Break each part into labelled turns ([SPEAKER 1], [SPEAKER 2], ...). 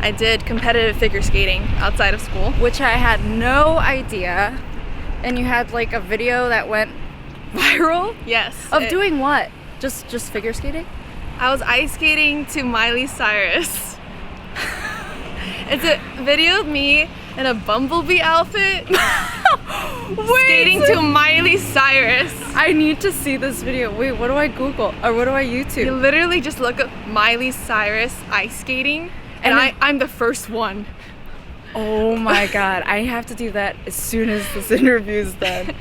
[SPEAKER 1] I did competitive figure skating outside of school.
[SPEAKER 2] Which I had no idea. And you had like a video that went viral?
[SPEAKER 1] Yes.
[SPEAKER 2] Of doing what? Just figure skating?
[SPEAKER 1] I was ice skating to Miley Cyrus. It's a video of me in a bumblebee outfit skating to Miley Cyrus.
[SPEAKER 2] I need to see this video. Wait, what do I Google? Or what do I YouTube?
[SPEAKER 1] You literally just look up Miley Cyrus ice skating, and I'm the first one.
[SPEAKER 2] Oh my god, I have to do that as soon as this interview is done.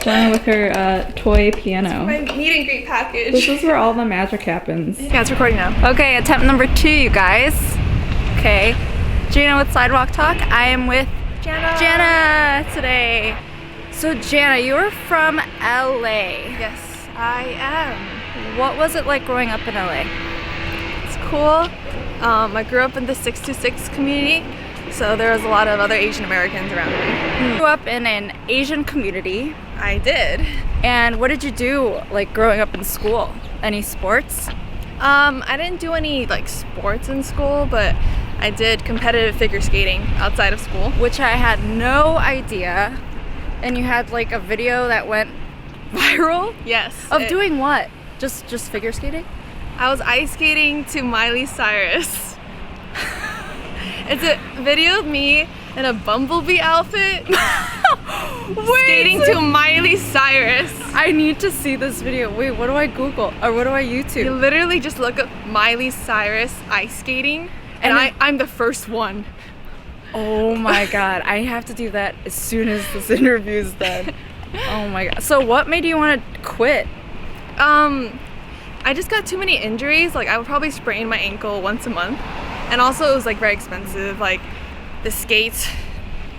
[SPEAKER 3] Jana with her toy piano.
[SPEAKER 1] My meet and greet package.
[SPEAKER 3] This is where all the magic happens.
[SPEAKER 1] Yeah, it's recording now.
[SPEAKER 2] Okay, attempt number 2, you guys. Okay, Jana with Sidewalk Talk. I am with Jana today. So Jana, you're from LA.
[SPEAKER 1] Yes, I am.
[SPEAKER 2] What was it like growing up in LA?
[SPEAKER 1] It's cool. I grew up in the 626 community, so there was a lot of other Asian Americans around me.
[SPEAKER 2] You grew up in an Asian community.
[SPEAKER 1] I did.
[SPEAKER 2] And what did you do like growing up in school? Any sports?
[SPEAKER 1] I didn't do any like sports in school, but I did competitive figure skating outside of school.
[SPEAKER 2] Which I had no idea. And you had like a video that went viral?
[SPEAKER 1] Yes.
[SPEAKER 2] Of doing what? Just figure skating?
[SPEAKER 1] I was ice skating to Miley Cyrus. It's a video of me in a bumblebee outfit skating to Miley Cyrus.
[SPEAKER 2] I need to see this video. Wait, what do I Google? Or what do I YouTube?
[SPEAKER 1] You literally just look up Miley Cyrus ice skating, and I'm the first one.
[SPEAKER 2] Oh my god, I have to do that as soon as this interview is done. Oh my god. So what made you want to quit?
[SPEAKER 1] I just got too many injuries. Like I would probably sprain my ankle once a month. And also it was like very expensive. Like the skates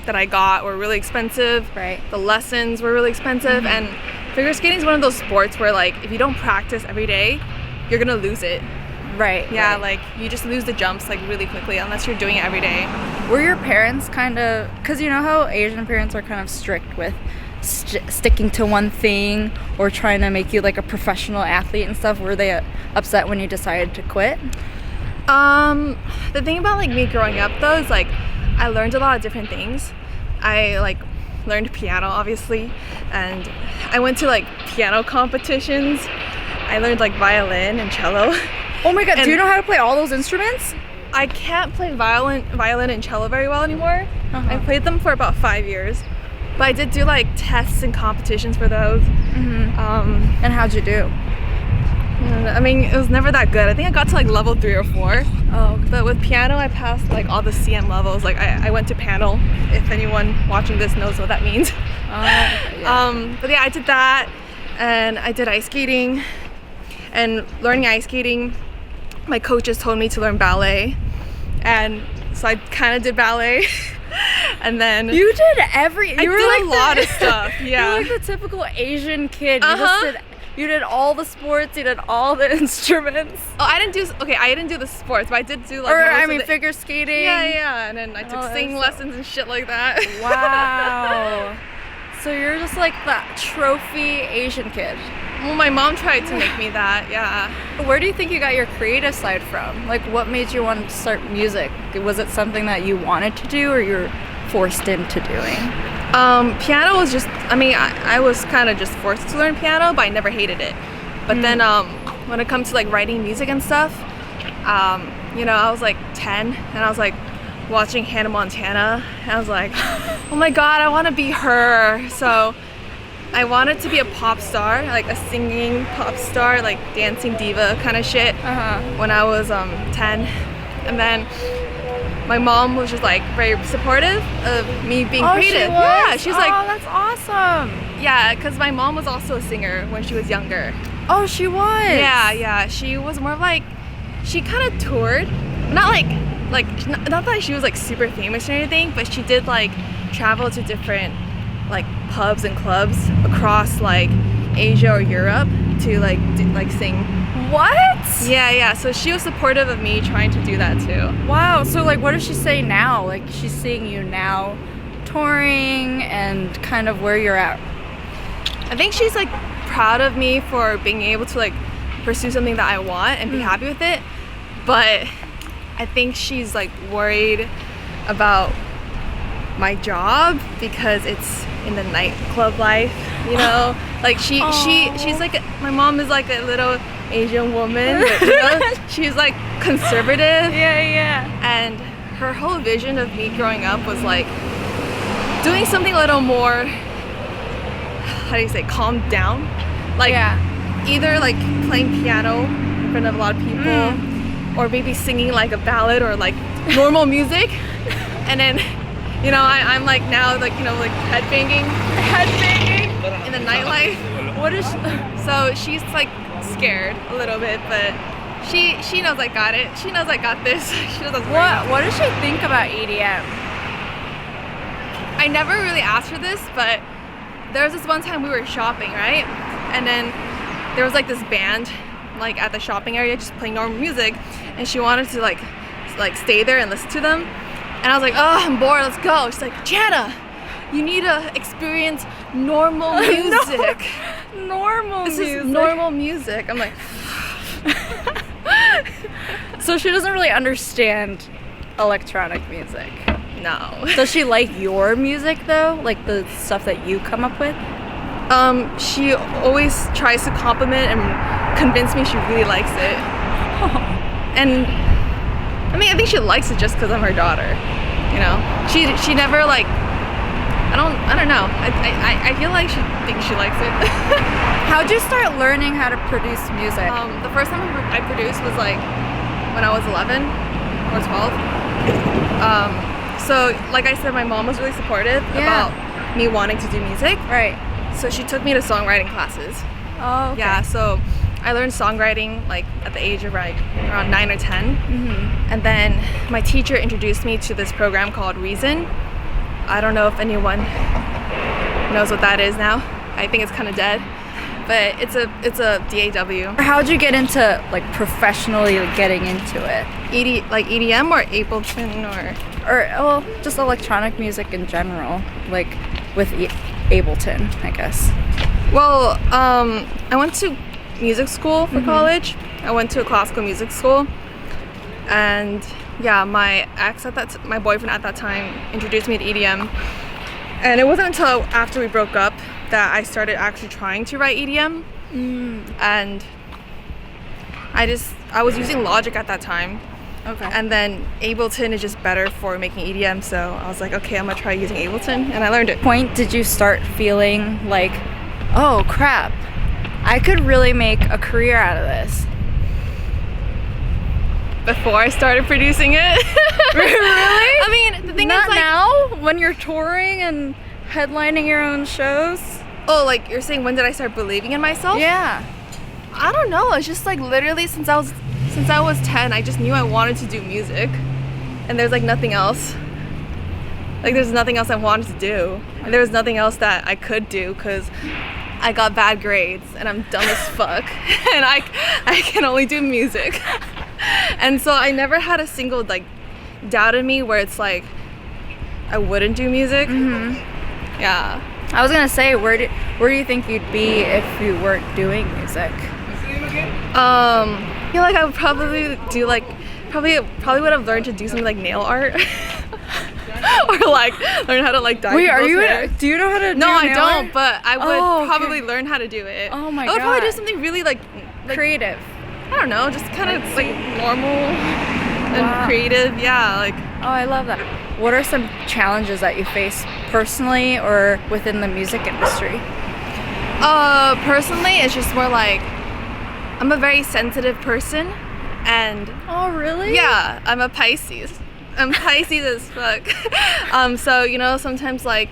[SPEAKER 1] that I got were really expensive.
[SPEAKER 2] Right.
[SPEAKER 1] The lessons were really expensive. And figure skating is one of those sports where like if you don't practice every day, you're gonna lose it.
[SPEAKER 2] Right.
[SPEAKER 1] Yeah,
[SPEAKER 2] right.
[SPEAKER 1] like you just lose the jumps like really quickly unless you're doing it every day.
[SPEAKER 2] Were your parents kind of, because you know how Asian parents are kind of strict with sticking to one thing or trying to make you like a professional athlete and stuff? Were they upset when you decided to quit?
[SPEAKER 1] The thing about like me growing up though is like I learned a lot of different things. I like learned piano obviously, and I went to like piano competitions. I learned like violin and cello.
[SPEAKER 2] Oh my god, do you know how to play all those instruments?
[SPEAKER 1] I can't play violin and cello very well anymore. I played them for about 5 years, but I did do like tests and competitions for those.
[SPEAKER 2] And how'd you do?
[SPEAKER 1] I mean, it was never that good. I think I got to like level 3 or 4.
[SPEAKER 2] Oh,
[SPEAKER 1] but with piano, I passed like all the CM levels. Like I went to panel. If anyone watching this knows what that means.
[SPEAKER 2] Yeah.
[SPEAKER 1] But yeah, I did that, and I did ice skating. And learning ice skating, my coaches told me to learn ballet, and so I kind of did ballet. And then
[SPEAKER 2] you did I
[SPEAKER 1] did a lot of stuff. Yeah,
[SPEAKER 2] you're like the typical Asian kid. You did all the sports, you did all the instruments.
[SPEAKER 1] Oh, I didn't do the sports, but I did do like
[SPEAKER 2] figure skating.
[SPEAKER 1] Yeah, and then I took singing lessons and shit like that.
[SPEAKER 2] Wow. So you're just like the trophy Asian kid.
[SPEAKER 1] Well, my mom tried to make me that, yeah.
[SPEAKER 2] Where do you think you got your creative side from? Like what made you want to start music? Was it something that you wanted to do or you're forced into doing?
[SPEAKER 1] Piano was just, I was kind of just forced to learn piano, but I never hated it. But then when it comes to like writing music and stuff, you know, I was like 10 and I was like watching Hannah Montana and I was like, oh my god, I want to be her. So I wanted to be a pop star, like a singing pop star, like dancing diva kind of shit when I was 10. And then my mom was just like very supportive of me being creative.
[SPEAKER 2] She was?
[SPEAKER 1] Yeah, she's like,
[SPEAKER 2] oh, that's awesome.
[SPEAKER 1] Yeah, because my mom was also a singer when she was younger.
[SPEAKER 2] Oh, she was?
[SPEAKER 1] Yeah, she was more of like, she kind of toured, not that she was like super famous or anything, but she did like travel to different like pubs and clubs across like Asia or Europe to like sing.
[SPEAKER 2] What?
[SPEAKER 1] Yeah. So she was supportive of me trying to do that too.
[SPEAKER 2] Wow. So like, what does she say now? Like, she's seeing you now touring and kind of where you're at.
[SPEAKER 1] I think she's like proud of me for being able to like pursue something that I want and be happy with it. But I think she's like worried about my job because it's in the nightclub life, you know. Like she's like my mom is like a little Asian woman, but, you know, she's like conservative.
[SPEAKER 2] Yeah.
[SPEAKER 1] And her whole vision of me growing up was like doing something a little more, how do you say, calm down, like either like playing piano in front of a lot of people, or maybe singing like a ballad or like normal music, and then, you know, I'm like now like, you know, like headbanging in the nightlife.
[SPEAKER 2] What is?
[SPEAKER 1] So she's like scared a little bit, but she knows I got it. She knows I got this. She knows I was ready.
[SPEAKER 2] What does she think about EDM?
[SPEAKER 1] I never really asked her this, but there was this one time we were shopping, right? And then there was like this band like at the shopping area just playing normal music, and she wanted to like stay there and listen to them. And I was like, oh, I'm bored, let's go. She's like, Jana, you need to experience normal music. This is normal music. I'm like,
[SPEAKER 2] so she doesn't really understand electronic music.
[SPEAKER 1] no.
[SPEAKER 2] Does she like your music though? Like the stuff that you come up with?
[SPEAKER 1] She always tries to compliment and convince me she really likes it. And I mean, I think she likes it just because I'm her daughter. You know, she never like. I don't know. I feel like she thinks she likes it.
[SPEAKER 2] How'd you start learning how to produce music?
[SPEAKER 1] The first time I produced was like when I was 11 or 12. So like I said, my mom was really supportive about me wanting to do music.
[SPEAKER 2] Right.
[SPEAKER 1] So she took me to songwriting classes.
[SPEAKER 2] Oh, okay.
[SPEAKER 1] Yeah, so I learned songwriting like at the age of like around 9 or 10. And then my teacher introduced me to this program called Reason. I don't know if anyone knows what that is now. I think it's kind of dead, but it's a DAW.
[SPEAKER 2] How'd you get into like professionally getting into it?
[SPEAKER 1] Like EDM or Ableton
[SPEAKER 2] Or well, just electronic music in general, like with Ableton, I guess.
[SPEAKER 1] Well, I went to music school for college. I went to a classical music school, and yeah, my boyfriend at that time introduced me to EDM, and it wasn't until after we broke up that I started actually trying to write EDM. And I was using Logic at that time.
[SPEAKER 2] Okay.
[SPEAKER 1] And then Ableton is just better for making EDM, so I was like, okay, I'm gonna try using Ableton, and I learned it.
[SPEAKER 2] Point did you start feeling like, oh crap, I could really make a career out of this?
[SPEAKER 1] Before I started producing it.
[SPEAKER 2] Really?
[SPEAKER 1] I mean, the thing
[SPEAKER 2] Not
[SPEAKER 1] is, like,
[SPEAKER 2] now, when you're touring and headlining your own shows?
[SPEAKER 1] Oh, like you're saying, when did I start believing in myself?
[SPEAKER 2] Yeah.
[SPEAKER 1] I don't know. It's just like literally since I was 10, I just knew I wanted to do music, and there's like nothing else. Like there's nothing else I wanted to do, and there was nothing else that I could do because I got bad grades and I'm dumb as fuck, and I can only do music. And so I never had a single like doubt in me where it's like I wouldn't do music. Yeah.
[SPEAKER 2] I was gonna say, where do you think you'd be if you weren't doing music?
[SPEAKER 1] I feel like I would probably do like probably would have learned to do something like nail art. Or like learn how to like dye.
[SPEAKER 2] Wait,
[SPEAKER 1] people's
[SPEAKER 2] do you know how to do
[SPEAKER 1] No, I
[SPEAKER 2] nail
[SPEAKER 1] don't,
[SPEAKER 2] art?
[SPEAKER 1] but I would
[SPEAKER 2] Oh, okay.
[SPEAKER 1] probably learn how to do it.
[SPEAKER 2] Oh my
[SPEAKER 1] I would probably do
[SPEAKER 2] God.
[SPEAKER 1] something really like
[SPEAKER 2] Creative.
[SPEAKER 1] I don't know, just kind of like normal and
[SPEAKER 2] Wow.
[SPEAKER 1] creative. Yeah, like
[SPEAKER 2] Oh, I love that. What are some challenges that you face personally or within the music industry?
[SPEAKER 1] personally it's just more like I'm a very sensitive person, and
[SPEAKER 2] Oh, really?
[SPEAKER 1] yeah, I'm a Pisces. I'm Pisces as fuck. So you know, sometimes like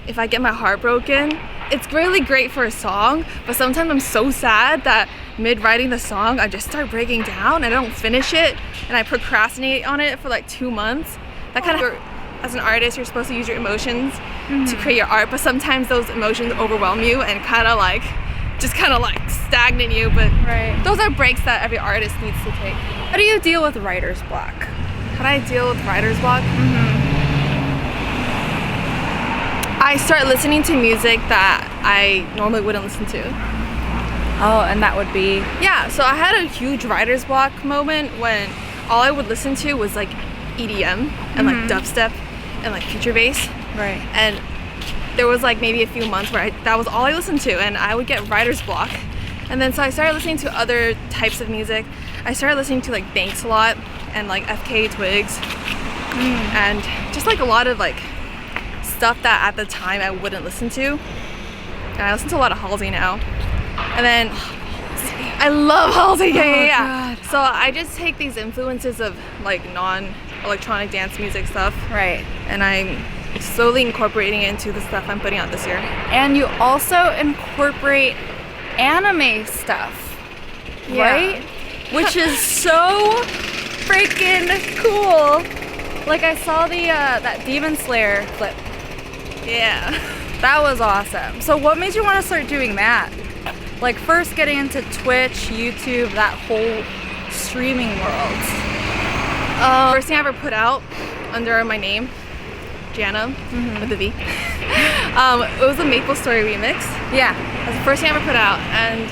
[SPEAKER 1] if I get my heart broken, it's really great for a song, but sometimes I'm so sad that mid-writing the song I just start breaking down and I don't finish it, and I procrastinate on it for like 2 months. That kind of as an artist, you're supposed to use your emotions to create your art, but sometimes those emotions overwhelm you and kind of like stagnate you. But those are breaks that every artist needs to take.
[SPEAKER 2] How do you deal with writer's block?
[SPEAKER 1] How do I deal with writer's block? I start listening to music that I normally wouldn't listen to.
[SPEAKER 2] Oh, and that would be?
[SPEAKER 1] Yeah, so I had a huge writer's block moment when all I would listen to was like EDM and like dubstep and like future bass.
[SPEAKER 2] Right.
[SPEAKER 1] And there was like maybe a few months where that was all I listened to, and I would get writer's block. And then so I started listening to other types of music. I started listening to like Banks a lot and like FK Twigs and just like a lot of like stuff that at the time I wouldn't listen to. And I listen to a lot of Halsey now. And then I love Halsey. Yeah. So I just take these influences of like non-electronic dance music stuff.
[SPEAKER 2] Right.
[SPEAKER 1] And I'm slowly incorporating it into the stuff I'm putting out this year.
[SPEAKER 2] And you also incorporate anime stuff, right? Which is so freaking cool. Like I saw the that Demon Slayer clip.
[SPEAKER 1] Yeah.
[SPEAKER 2] That was awesome. So what made you want to start doing that? Like first getting into Twitch, YouTube, that whole streaming world.
[SPEAKER 1] First thing I ever put out under my name, Jana, with a V. It was a Maple Story remix.
[SPEAKER 2] Yeah.
[SPEAKER 1] That's the first thing I ever put out, and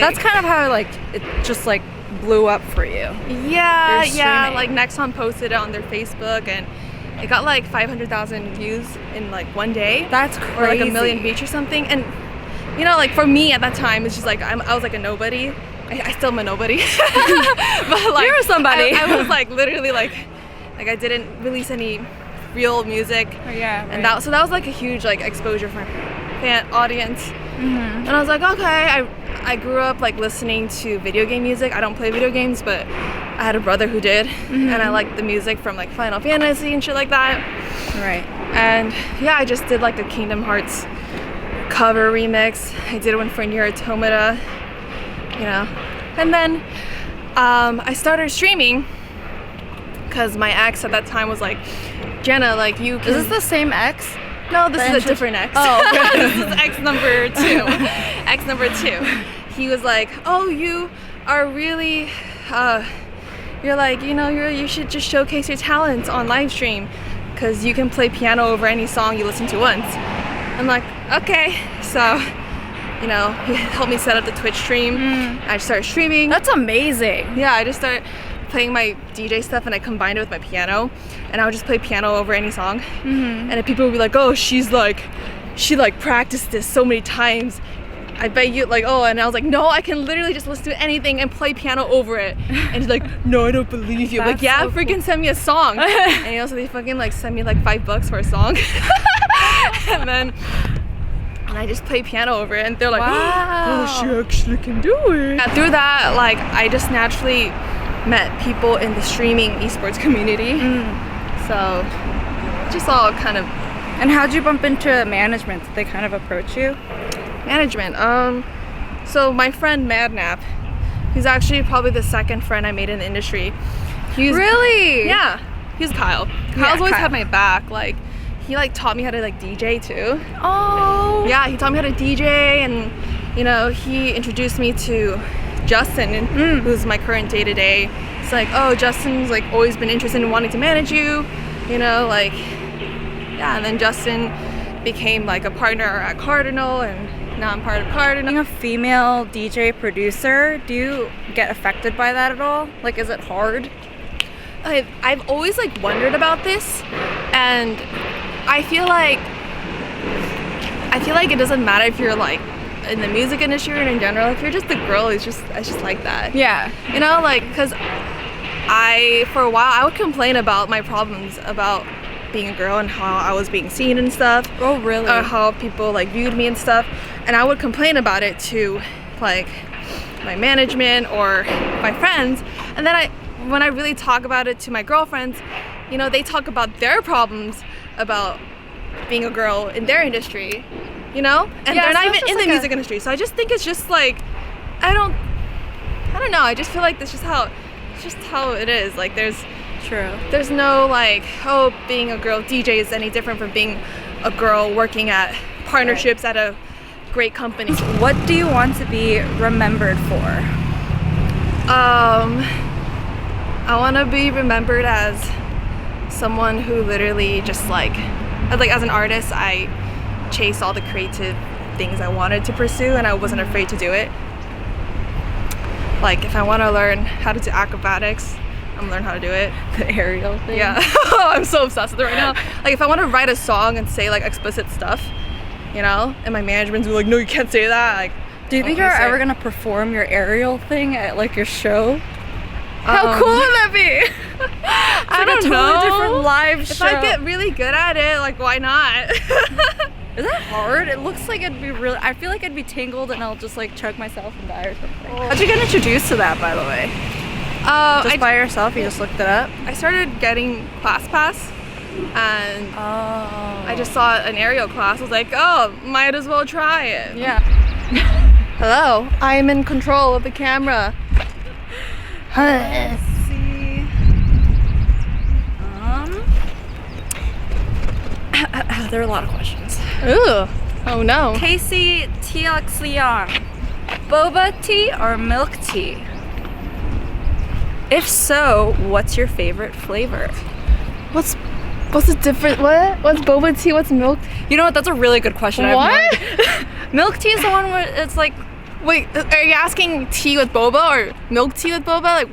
[SPEAKER 2] that's kind of how like it just like blew up for you.
[SPEAKER 1] Yeah. Like Nexon posted it on their Facebook, and it got like 500,000 views in like one day.
[SPEAKER 2] That's crazy.
[SPEAKER 1] Or like 1 million reach or something. And you know, like for me at that time, it's just like I was like a nobody. I still am a nobody. But like
[SPEAKER 2] you're somebody.
[SPEAKER 1] I was like literally like I didn't release any real music.
[SPEAKER 2] Oh, yeah. Right.
[SPEAKER 1] And that was like a huge like exposure for fan audience. And I was like, okay. I grew up like listening to video game music. I don't play video games, but I had a brother who did, and I liked the music from like Final Fantasy and shit like that.
[SPEAKER 2] Right.
[SPEAKER 1] And yeah, I just did like the Kingdom Hearts cover remix. I did one for Nier Automata, you know. And then I started streaming because my ex at that time was like, Jana, like you can...
[SPEAKER 2] Is this the same ex?
[SPEAKER 1] No, this is a different ex.
[SPEAKER 2] Oh, okay.
[SPEAKER 1] This is ex number 2. Ex number 2. He was like, oh, you are really, you're like, you know, you should just showcase your talents on live stream because you can play piano over any song you listen to once. I'm like, okay. So, you know, he helped me set up the Twitch stream. I started streaming.
[SPEAKER 2] That's amazing.
[SPEAKER 1] Yeah, I just started playing my DJ stuff and I combined it with my piano, and I would just play piano over any song. And then people would be like, oh, she practiced this so many times, I bet you, like, oh, and I was like, no, I can literally just listen to anything and play piano over it. And he's like, no, I don't believe you. I'm like, yeah, so freaking cool. Send me a song. And you know, so they fucking like send me like $5 for a song. and I just play piano over it, and they're like,
[SPEAKER 2] wow.
[SPEAKER 1] Oh, she actually can do it. And through that, like, I just naturally met people in the streaming esports community. So just all kind of.
[SPEAKER 2] And how'd you bump into management? Did they kind of approach you?
[SPEAKER 1] Management. So my friend Madnap, he's actually probably the second friend I made in the industry.
[SPEAKER 2] Really?
[SPEAKER 1] Yeah. He's Kyle. Kyle's always had my back. Like, he like taught me how to like DJ too.
[SPEAKER 2] Oh.
[SPEAKER 1] Yeah, he taught me how to DJ, and you know, he introduced me to Justin, who's my current day-to-day. It's like, oh, Justin's like always been interested in wanting to manage you, you know, like, yeah. And then Justin became like a partner at Cardinal, and now I'm part of Cardinal.
[SPEAKER 2] Being a female DJ producer, do you get affected by that at all? Like, is it hard?
[SPEAKER 1] I've always like wondered about this, and I feel like it doesn't matter if you're like in the music industry or in general. If you're just a girl, it's just like that.
[SPEAKER 2] Yeah.
[SPEAKER 1] You know, like, because for a while I would complain about my problems about being a girl and how I was being seen and stuff.
[SPEAKER 2] Oh, really?
[SPEAKER 1] Or how people like viewed me and stuff, and I would complain about it to like my management or my friends, and then when I really talk about it to my girlfriends, you know, they talk about their problems about being a girl in their industry, you know, and they're not even in the music industry. So I just think it's just like, I don't know, I just feel like that's just how it's just how it is. Like
[SPEAKER 2] True.
[SPEAKER 1] there's no like, oh, being a girl DJ is any different from being a girl working at partnerships at a great company.
[SPEAKER 2] What do you want to be remembered for?
[SPEAKER 1] I want to be remembered as someone who literally just like as an artist, I chased all the creative things I wanted to pursue and I wasn't afraid to do it. Like if I want to learn how to do acrobatics, I'm gonna learn how to do it.
[SPEAKER 2] The aerial thing.
[SPEAKER 1] Yeah. I'm so obsessed with it right now. Like if I want to write a song and say like explicit stuff, you know, and my management's like, no, you can't say that. Like,
[SPEAKER 2] do you think you're ever gonna perform your aerial thing at like your show? How cool would that be? It's
[SPEAKER 1] I
[SPEAKER 2] like
[SPEAKER 1] don't
[SPEAKER 2] a totally
[SPEAKER 1] know.
[SPEAKER 2] different live
[SPEAKER 1] If
[SPEAKER 2] show.
[SPEAKER 1] I get really good at it, like why not?
[SPEAKER 2] Is that hard? It looks like it'd be really. I feel like I'd be tangled and I'll just like choke myself and die or something. How'd you get introduced to that, by the way? Just by yourself? You just looked it up?
[SPEAKER 1] I started getting ClassPass, and I just saw an aerial class. I was like, oh, might as well try it.
[SPEAKER 2] Yeah.
[SPEAKER 1] Hello, I am in control of the camera.
[SPEAKER 2] Let's see. There are a lot of questions.
[SPEAKER 1] Ooh, oh no.
[SPEAKER 2] Casey Tiaxian, boba tea or milk tea? If so, what's your favorite flavor?
[SPEAKER 1] What's the difference? What's boba tea? What's milk?
[SPEAKER 2] You know what? That's a really good question.
[SPEAKER 1] What?
[SPEAKER 2] Milk tea is the one where it's like.
[SPEAKER 1] Wait, are you asking tea with boba or milk tea with boba? Like,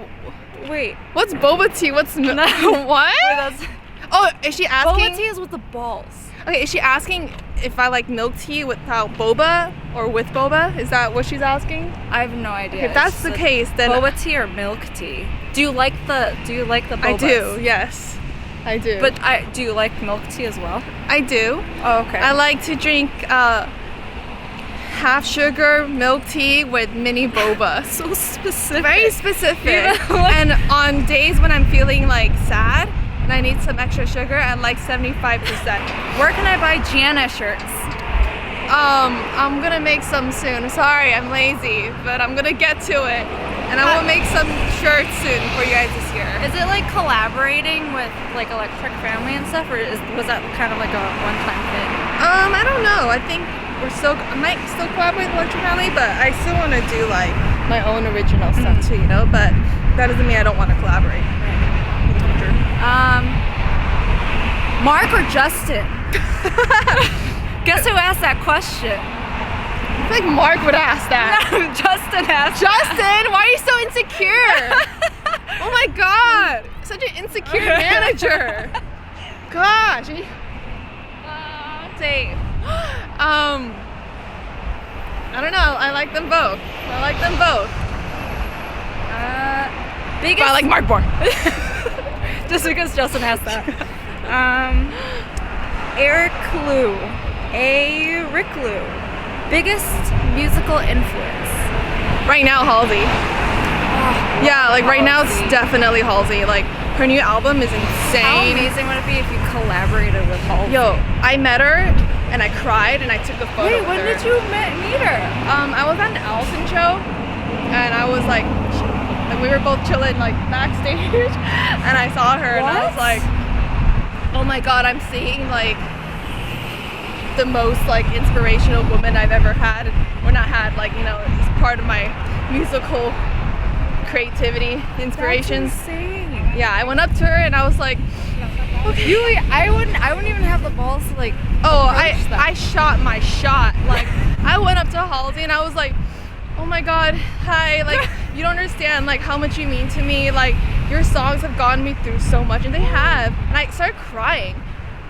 [SPEAKER 2] Wait.
[SPEAKER 1] what's boba tea? What's what?
[SPEAKER 2] Wait, that's.
[SPEAKER 1] Oh, is she asking?
[SPEAKER 2] Boba tea is with the balls.
[SPEAKER 1] Okay, is she asking if I like milk tea without boba or with boba? Is that what she's asking?
[SPEAKER 2] I have no idea.
[SPEAKER 1] If that's the case, then
[SPEAKER 2] boba tea or milk tea? Do you like the bobas?
[SPEAKER 1] I do. Yes, I do.
[SPEAKER 2] But do you like milk tea as well?
[SPEAKER 1] I do.
[SPEAKER 2] Oh, okay.
[SPEAKER 1] I like to drink half sugar milk tea with mini boba.
[SPEAKER 2] So specific.
[SPEAKER 1] Very specific.
[SPEAKER 2] Yeah.
[SPEAKER 1] And on days when I'm feeling like sad and I need some extra sugar, I like 75%.
[SPEAKER 2] Where can I buy Jana shirts?
[SPEAKER 1] I'm gonna make some soon. Sorry, I'm lazy, but I'm gonna get to it. And I will make some shirts soon for you guys this year.
[SPEAKER 2] Is it like collaborating with like Electric Family and stuff, or was that kind of like a one-time thing?
[SPEAKER 1] I don't know. I think I might still collaborate with Electric Family, but I still want to do like my own original stuff too, you know. But that doesn't mean I don't want to collaborate.
[SPEAKER 2] Mark or Justin? Guess who asked that question?
[SPEAKER 1] I feel like Mark would ask that.
[SPEAKER 2] Justin asked.
[SPEAKER 1] Justin, why are you so insecure? Oh my god, such an insecure manager. Gosh.
[SPEAKER 2] Dave.
[SPEAKER 1] I don't know. I like them both.
[SPEAKER 2] Biggest.
[SPEAKER 1] But I like Mark more.
[SPEAKER 2] Just because Justin asked that. Eric Lou. Rick Lou. Biggest musical influence.
[SPEAKER 1] Right now, Halsey. Yeah, like right now it's definitely Halsey. Like her new album is insane.
[SPEAKER 2] How amazing would it be if you collaborated with Halsey?
[SPEAKER 1] Yo, I met her and I cried and I took a photo.
[SPEAKER 2] Wait,
[SPEAKER 1] with
[SPEAKER 2] when
[SPEAKER 1] her.
[SPEAKER 2] did you meet her?
[SPEAKER 1] I was at an Allison show and I was like we were both chilling like backstage and I saw her and I was like, oh my god, I'm seeing like the most like inspirational woman I've ever had, or not had, like, you know, it's part of my musical creativity inspirations.
[SPEAKER 2] That's insane.
[SPEAKER 1] Yeah, I went up to her and I was like, okay.
[SPEAKER 2] I wouldn't even have the balls to like.
[SPEAKER 1] Oh, I shot my shot. Like I went up to Halsey and I was like, oh my god, hi, like you don't understand like how much you mean to me. Like your songs have gotten me through so much, and they have. And I started crying.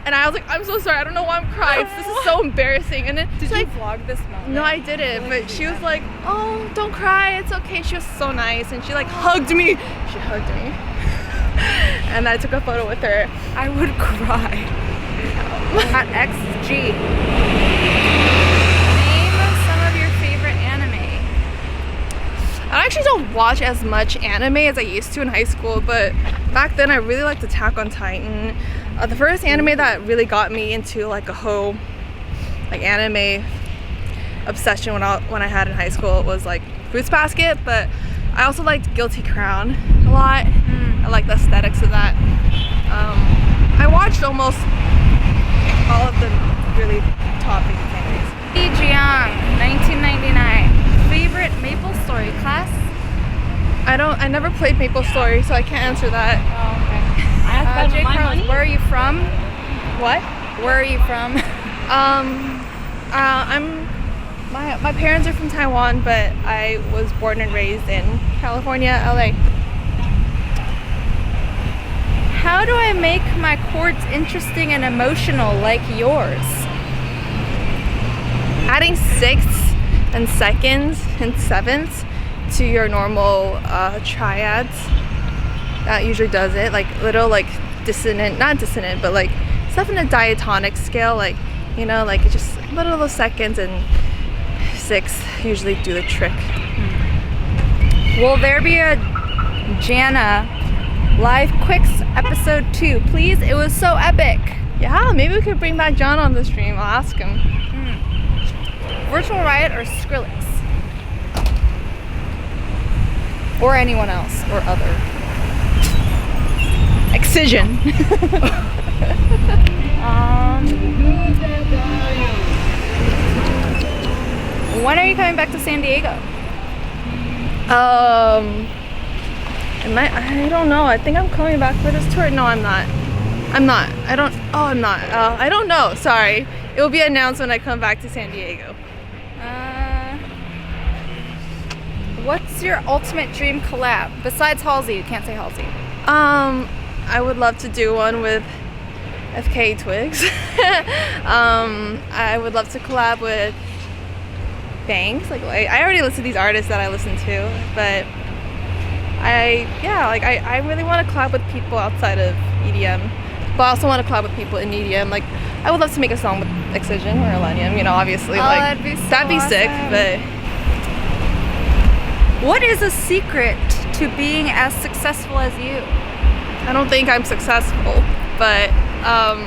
[SPEAKER 1] And I was like, I'm so sorry, I don't know why I'm crying. This is so embarrassing. And then
[SPEAKER 2] Did
[SPEAKER 1] she's
[SPEAKER 2] you
[SPEAKER 1] like,
[SPEAKER 2] vlog this moment?
[SPEAKER 1] no, I didn't. But she was like, oh, don't cry, it's okay. She was so nice. And she like hugged me. She hugged me. And I took a photo with her.
[SPEAKER 2] I would cry. At XG. Name some of your favorite anime.
[SPEAKER 1] I actually don't watch as much anime as I used to in high school, but back then I really liked Attack on Titan. The first anime that really got me into like a whole like anime obsession when I had in high school was like Fruits Basket, but I also liked Guilty Crown a lot. I like the aesthetics of that. I watched almost all of the really top indie candidates.
[SPEAKER 2] Jiang, 1999. Favorite Maple Story class?
[SPEAKER 1] I never played Maple Story, so I can't answer that.
[SPEAKER 2] Oh, okay. J. Crowes, where are you from?
[SPEAKER 1] What?
[SPEAKER 2] Where are you from?
[SPEAKER 1] My parents are from Taiwan, but I was born and raised in California, LA.
[SPEAKER 2] How do I make my chords interesting and emotional like yours?
[SPEAKER 1] Adding sixths and seconds and sevenths to your normal triads, that usually does it. Like little like dissonant, not dissonant, but like stuff in a diatonic scale, like, you know, like just little seconds and sixths usually do the trick.
[SPEAKER 2] Will there be a Jana Live Quicks episode 2? Please, it was so epic.
[SPEAKER 1] Yeah, maybe we could bring back John on the stream. I'll ask him.
[SPEAKER 2] Virtual Riot or Skrillex? Or anyone else or other?
[SPEAKER 1] Excision.
[SPEAKER 2] When are you coming back to San Diego?
[SPEAKER 1] I don't know. I think I'm coming back for this tour. No, I'm not. I'm not. I don't know. Sorry. It will be announced when I come back to San Diego.
[SPEAKER 2] What's your ultimate dream collab? Besides Halsey, you can't say Halsey.
[SPEAKER 1] I would love to do one with FK Twigs. I would love to collab with Banks. Like I already listen to these artists that I listen to, but I really want to collab with people outside of EDM, but I also want to collab with people in EDM. Like I would love to make a song with Excision or Millennium, you know, obviously. Like that'd be sick, but
[SPEAKER 2] what is a secret to being as successful as you?
[SPEAKER 1] I don't think I'm successful, but I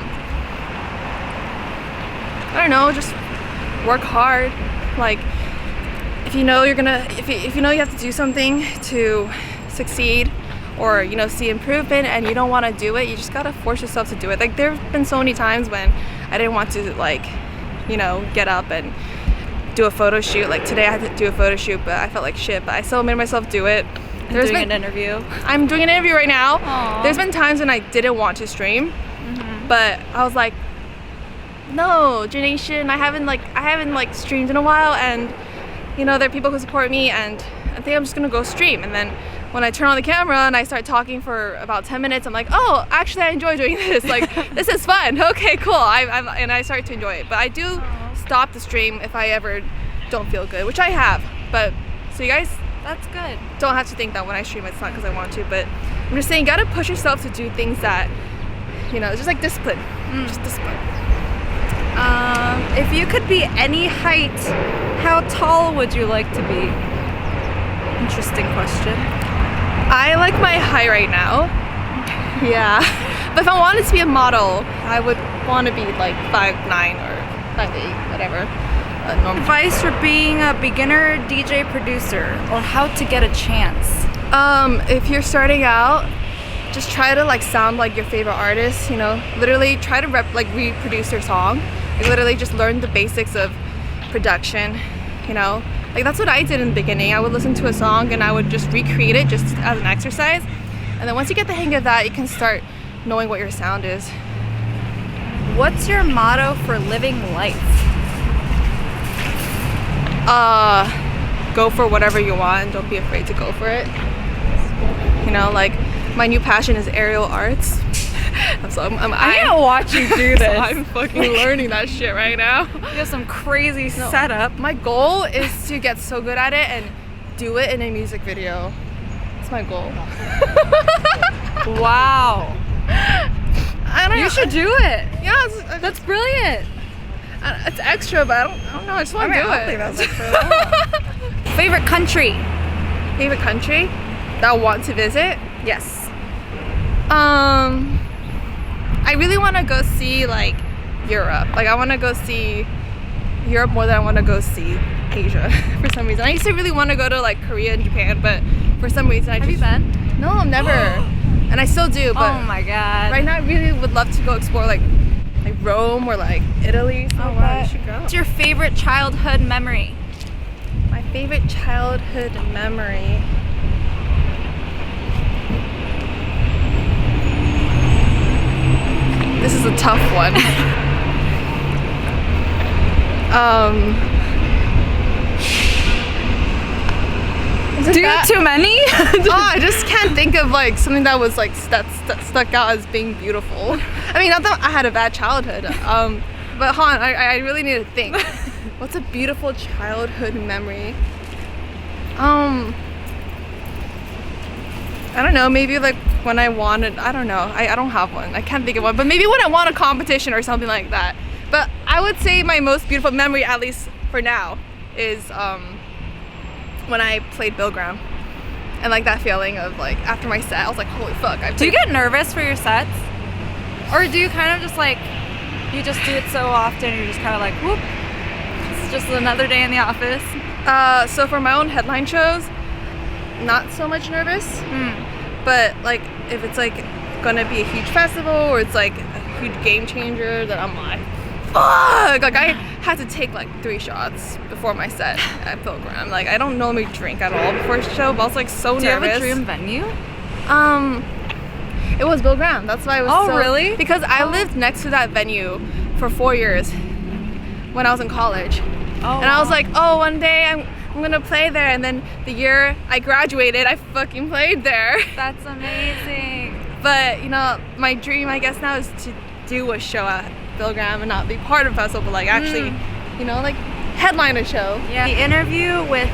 [SPEAKER 1] don't know, just work hard. Like if you know you have to do something to succeed or, you know, see improvement and you don't want to do it, you just gotta force yourself to do it. Like there've been so many times when I didn't want to, like, you know, get up and do a photo shoot. Like today I had to do a photo shoot, but I felt like shit, but I still made myself do it.
[SPEAKER 2] There's been an interview.
[SPEAKER 1] I'm doing an interview right now.
[SPEAKER 2] Aww.
[SPEAKER 1] There's been times when I didn't want to stream, but I was like, no, Nation, I haven't streamed in a while, and you know, there are people who support me, and I think I'm just gonna go stream. And then when I turn on the camera and I start talking for about 10 minutes, I'm like, oh, actually I enjoy doing this. Like this is fun. Okay, cool. And I start to enjoy it. But I do stop the stream if I ever don't feel good, which I have. But so you guys,
[SPEAKER 2] that's good.
[SPEAKER 1] Don't have to think that when I stream it's not because I want to, but I'm just saying you gotta push yourself to do things that, you know, it's just like discipline. Just discipline.
[SPEAKER 2] If you could be any height, how tall would you like to be? Interesting question.
[SPEAKER 1] I like my height right now. Yeah. But if I wanted to be a model, I would want to be like 5'9" or 5'8", whatever. Normal.
[SPEAKER 2] Advice for being a beginner DJ producer or how to get a chance?
[SPEAKER 1] If you're starting out, just try to like sound like your favorite artist, you know, literally try to reproduce their song. Like literally just learn the basics of production, you know. Like that's what I did in the beginning. I would listen to a song and I would just recreate it just as an exercise. And then once you get the hang of that, you can start knowing what your sound is.
[SPEAKER 2] What's your motto for living life?
[SPEAKER 1] Go for whatever you want and don't be afraid to go for it. You know, like my new passion is aerial arts. I
[SPEAKER 2] can't watch you do this.
[SPEAKER 1] So I'm fucking learning that shit right now.
[SPEAKER 2] You have some crazy setup.
[SPEAKER 1] My goal is to get so good at it and do it in a music video. That's my goal.
[SPEAKER 2] Wow. You should do it.
[SPEAKER 1] Yeah,
[SPEAKER 2] that's brilliant.
[SPEAKER 1] It's extra, but I don't know. I just want to do it.
[SPEAKER 2] That's Favorite country?
[SPEAKER 1] Favorite country that I want to visit?
[SPEAKER 2] Yes.
[SPEAKER 1] I really want to go see like Europe. Like I want to go see Europe more than I want to go see Asia for some reason. I used to really want to go to like Korea and Japan, but for some reason I
[SPEAKER 2] Have you been?
[SPEAKER 1] No, never. And I still do, but
[SPEAKER 2] Oh my god.
[SPEAKER 1] right now I really would love to go explore like Rome or like Italy.
[SPEAKER 2] Oh wow, you should go. What's your favorite childhood memory?
[SPEAKER 1] My favorite childhood memory. This is a tough one.
[SPEAKER 2] Do you have too many?
[SPEAKER 1] Oh, I just can't think of like something that was like stuck out as being beautiful. I mean, not that I had a bad childhood. But hold on, I really need to think. What's a beautiful childhood memory? I don't know, maybe like when I wanted, I don't know, I don't have one. I can't think of one, but maybe when I won a competition or something like that. But I would say my most beautiful memory, at least for now, is when I played Bill Graham. And like that feeling of like after my set, I was like, holy fuck.
[SPEAKER 2] Do you get nervous for your sets? Or do you kind of just like, you just do it so often, you're just kind of like, whoop, it's just another day in the office?
[SPEAKER 1] So for my own headline shows, not so much nervous. But like if it's like gonna be a huge festival or it's like a huge game changer, then I'm like, fuck! Like I had to take like 3 shots before my set at Bill Graham. Like I don't normally drink at all before a show, but I was like so nervous.
[SPEAKER 2] Do you have a dream venue?
[SPEAKER 1] It was Bill Graham. That's why I was
[SPEAKER 2] Oh, really?
[SPEAKER 1] Because I lived next to that venue for 4 years when I was in college.
[SPEAKER 2] Oh,
[SPEAKER 1] and I was like, oh, one day I'm gonna play there. And then the year I graduated, I fucking played there.
[SPEAKER 2] That's amazing.
[SPEAKER 1] But you know, my dream, I guess now is to do a show at Bill Graham and not be part of a festival, but like actually, you know, like headline a show.
[SPEAKER 2] Yeah. The interview with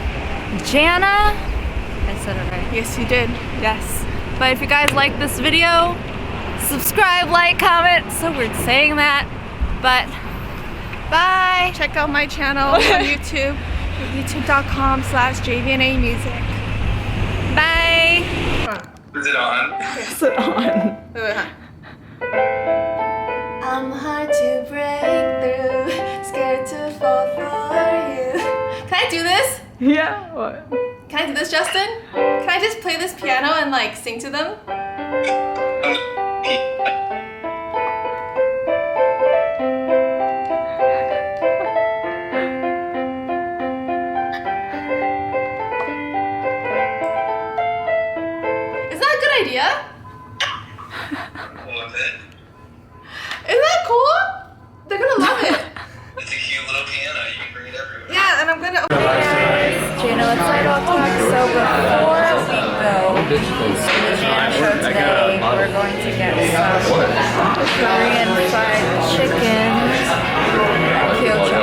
[SPEAKER 2] Jana. I said it right.
[SPEAKER 1] Yes, you did.
[SPEAKER 2] Yes. But if you guys like this video, subscribe, like, comment. So weird saying that. But bye.
[SPEAKER 1] Check out my channel on YouTube, youtube.com/JVNA music.
[SPEAKER 2] Bye.
[SPEAKER 4] Is it on?
[SPEAKER 3] Is it on?
[SPEAKER 1] I'm hard to break through, scared to fall for you. Can I do this?
[SPEAKER 3] Yeah. What?
[SPEAKER 1] Can I do this, Justin? Can I just play this piano and like sing to them? Is that a good idea?
[SPEAKER 4] Love it.
[SPEAKER 1] Isn't that cool? They're gonna love it.
[SPEAKER 4] It's a cute little piano. You can bring it everywhere.
[SPEAKER 1] Yeah, and I'm gonna.
[SPEAKER 2] Jana, let's Sidewalk talk. So before we go to the Jana show today, we're going to get some Korean fried chicken at Kyoto.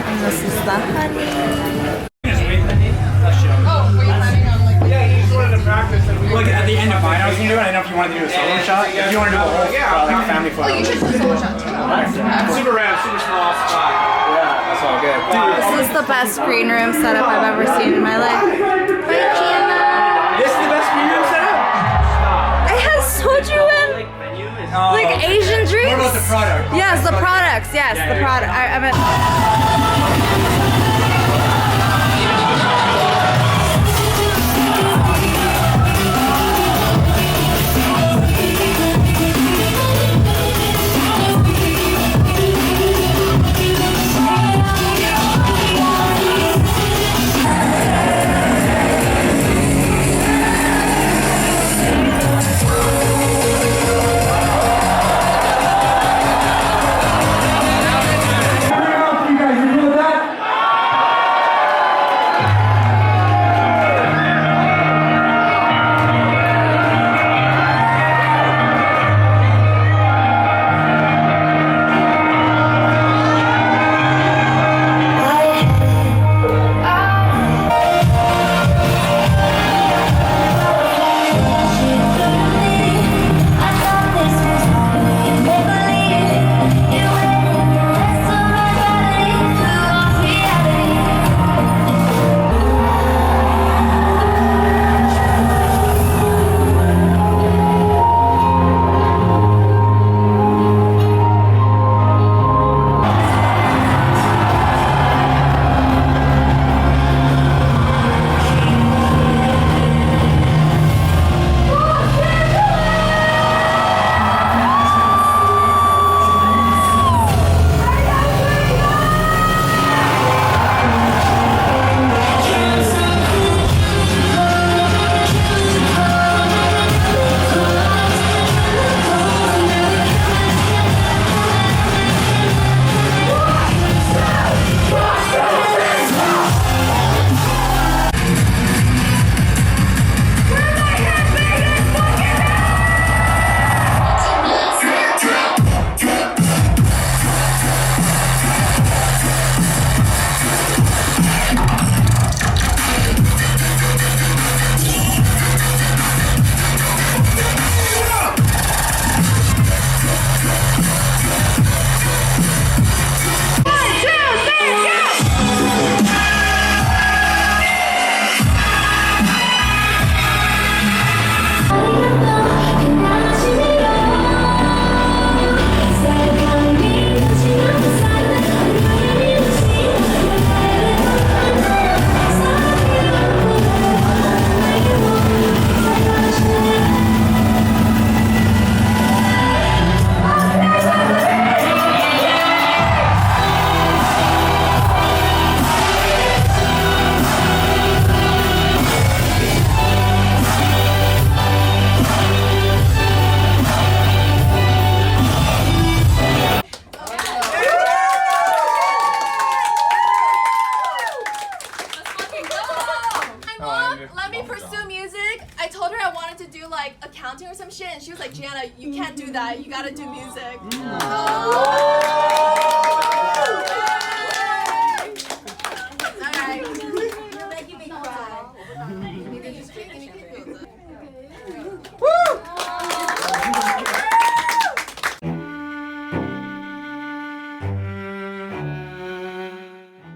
[SPEAKER 2] And this is the honey.
[SPEAKER 1] Oh, were you planning on like?
[SPEAKER 5] Yeah, you just wanted to practice. Like at the end of mine, I was gonna do it. I didn't know if you wanted to do a solo shot. If you want to do a whole like family photo.
[SPEAKER 1] Oh, you should do a solo shot too.
[SPEAKER 5] Super round, super small spot. Yeah, that's all good.
[SPEAKER 2] This is the best green room setup I've ever seen in my life. Right, Jana?
[SPEAKER 5] This is the best premium setup.
[SPEAKER 2] It has soju in, like Asian drinks.
[SPEAKER 5] What about the product?
[SPEAKER 2] Yes, the products. Yes, the product. I meant.
[SPEAKER 5] You guys, you good with that?
[SPEAKER 6] gotta do music.